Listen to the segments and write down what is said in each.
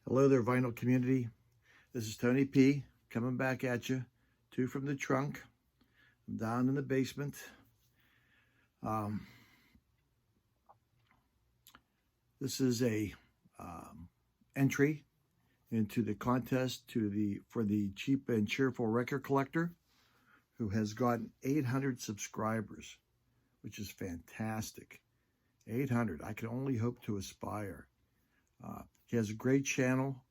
Hello there, vinyl community. This is Tony P. coming back at you. Two from the trunk. I'm down in the basement. This is a entry into the contest for the Cheap and Cheerful record collector, who has gotten 800 subscribers, which is fantastic. 800. I can only hope to aspire. He has a great channel,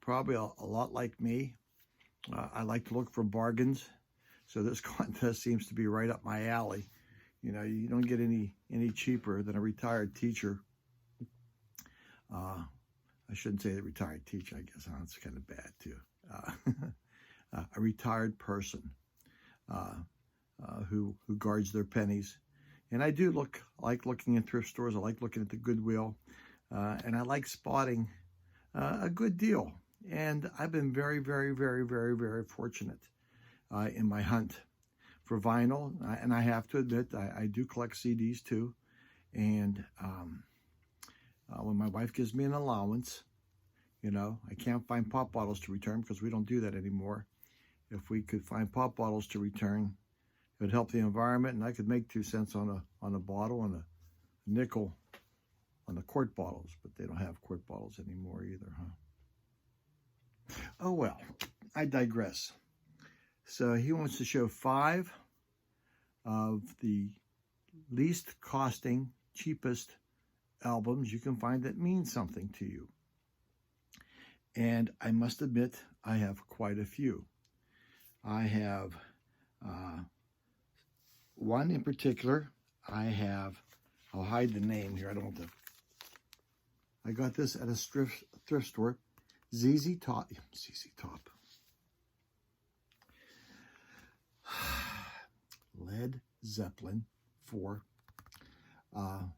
probably a lot like me. I like to look for bargains, so this contest seems to be right up my alley. You know, you don't get any cheaper than a retired teacher. I shouldn't say the retired teacher, I guess. That's kind of bad, too. A retired person who guards their pennies. And I do like looking in thrift stores. I like looking at the Goodwill. And I like spotting a good deal. And I've been very, very, very, very, very fortunate in my hunt for vinyl. And I have to admit, I do collect CDs too. And when my wife gives me an allowance, you know, I can't find pop bottles to return because we don't do that anymore. If we could find pop bottles to return, it would help the environment, and I could make 2 cents on a bottle and a nickel on the quart bottles, but they don't have quart bottles anymore either, huh? Oh well, I digress. So he wants to show 5 of the least costing, cheapest albums you can find that mean something to you. And I must admit, I have quite a few. I have one in particular. I'll hide the name here. I don't want to. I got this at a thrift store. ZZ Top. Led Zeppelin for $1.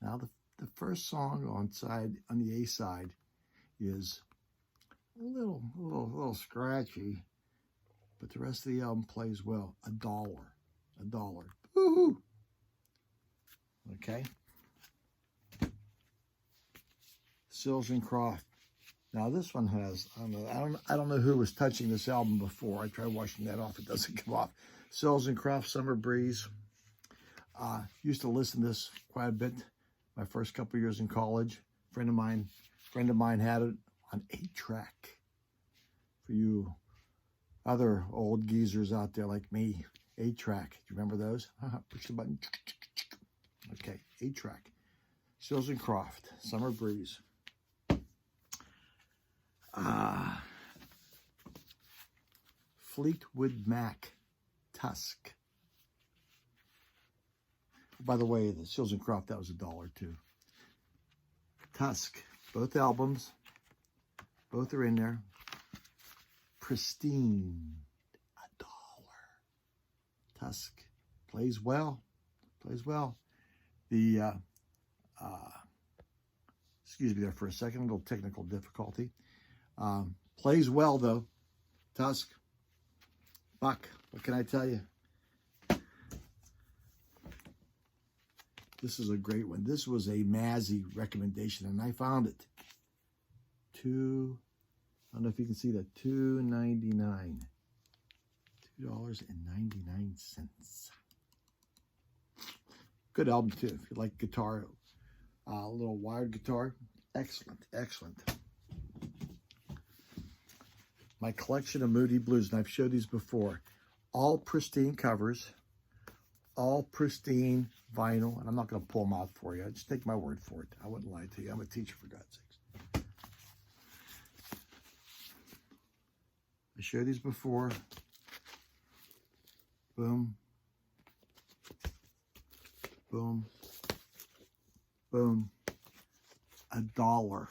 Now the first song on the A side is a little scratchy, but the rest of the album plays well. $1. Woohoo! Okay. Sills and Croft. Now this one has, I don't know who was touching this album before. I tried washing that off. It doesn't come off. Sills and Croft, Summer Breeze. Used to listen to this quite a bit my first couple years in college. Friend of mine had it on 8-track. For you other old geezers out there like me, 8-track. Do you remember those? Push the button. Okay, 8-track. Sills and Croft, Summer Breeze. Fleetwood Mac, Tusk. By the way, the Sills and Croft, that was $1 too. Tusk, both albums, both are in there. Pristine, $1. Tusk plays well. The excuse me there for a second, a little technical difficulty. Plays well though. Tusk. Buck, what can I tell you? This is a great one. This was a Mazzy recommendation, and I found it. I don't know if you can see that. $2.99. $2.99. Good album too. If you like guitar, a little wired guitar. Excellent. My collection of Moody Blues, and I've showed these before. All pristine covers, all pristine vinyl, and I'm not going to pull them out for you. Just take my word for it. I wouldn't lie to you. I'm a teacher, for God's sakes. I showed these before. Boom. Boom. Boom. $1.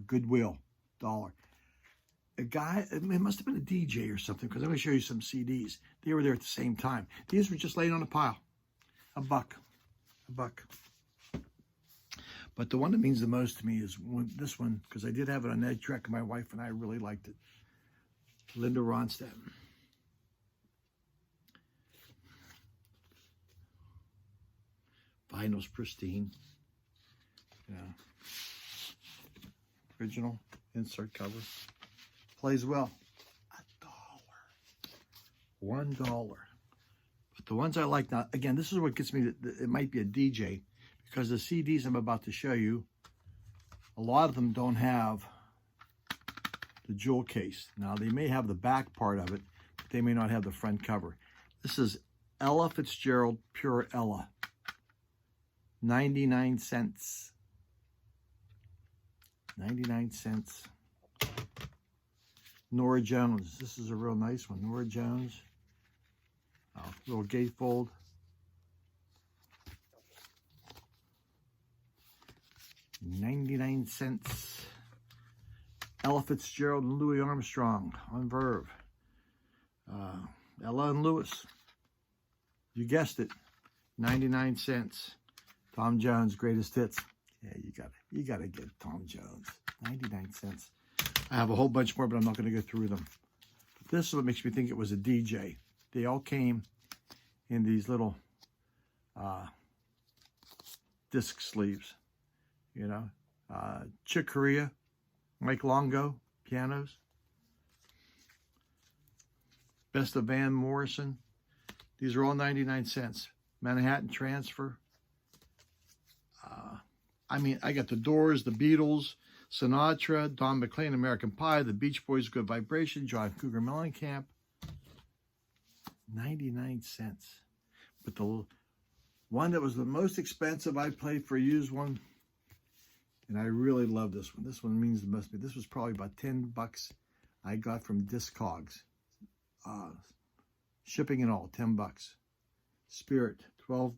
Goodwill. $1. A guy, it must have been a DJ or something, because I'm going to show you some CDs. They were there at the same time. These were just laying on a pile. $1. But the one that means the most to me is this one, because I did have it on that track, and my wife and I really liked it. Linda Ronstadt. Vinyl's pristine. Yeah. Original insert cover. Plays well. $1. $1. But the ones I like now, again, this is what gets me, it might be a DJ, because the CDs I'm about to show you, a lot of them don't have the jewel case. Now, they may have the back part of it, but they may not have the front cover. This is Ella Fitzgerald Pure Ella. 99 cents. 99 cents. Nora Jones. This is a real nice one. Nora Jones. Little gatefold. $0.99. Ella Fitzgerald and Louis Armstrong on Verve. Ella and Louis. You guessed it. 99 cents. Tom Jones, greatest hits. Yeah, you gotta get Tom Jones. 99 cents. I have a whole bunch more, but I'm not going to go through them. This is what makes me think it was a DJ. They all came in these little disc sleeves, you know. Chick Corea, Mike Longo, pianos. Best of Van Morrison. These are all 99 cents. Manhattan Transfer. I mean, I got the Doors, the Beatles, Sinatra, Don McLean, American Pie, the Beach Boys, Good Vibration, John Cougar Mellencamp. 99 cents. But the one that was the most expensive, I played for a used one, and I really love this one. This one means the most. This was probably about 10 bucks I got from Discogs. Shipping and all, 10 bucks. Spirit, 12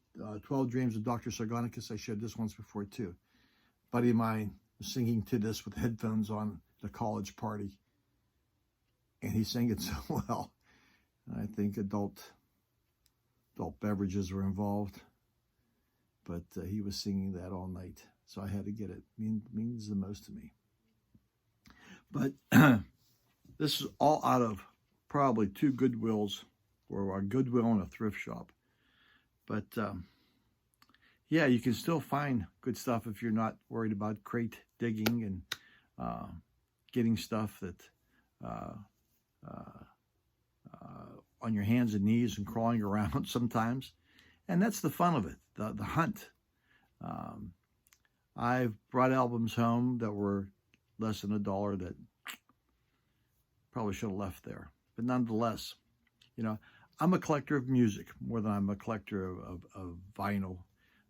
Dreams of Dr. Sargonicus. I showed this once before too. A buddy of mine was singing to this with headphones on the college party, and he sang it so well. I think adult beverages were involved, but he was singing that all night, so I had to get it. Means the most to me. But this is all out of probably 2 Goodwills, or a Goodwill and a thrift shop. But yeah, you can still find good stuff if you're not worried about crate digging and getting stuff that on your hands and knees and crawling around sometimes. And that's the fun of it, the hunt. I've brought albums home that were less than $1 that probably should have left there. But nonetheless, you know, I'm a collector of music more than I'm a collector of vinyl.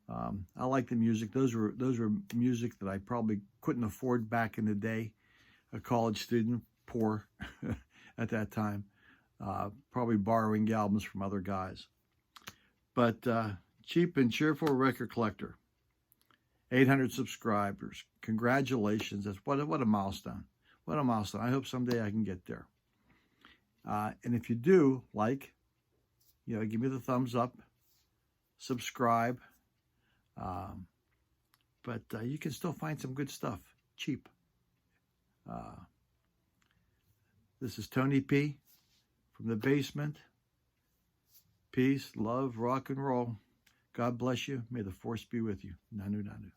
I like the music. Those were music that I probably couldn't afford back in the day. A college student, poor at that time, probably borrowing albums from other guys. But cheap and cheerful record collector. 800 subscribers. Congratulations. That's what a milestone. What a milestone. I hope someday I can get there. And if you do, you know, give me the thumbs up, subscribe. But you can still find some good stuff, cheap. This is Tony P. from the basement. Peace, love, rock and roll. God bless you. May the force be with you. Nanu, nanu.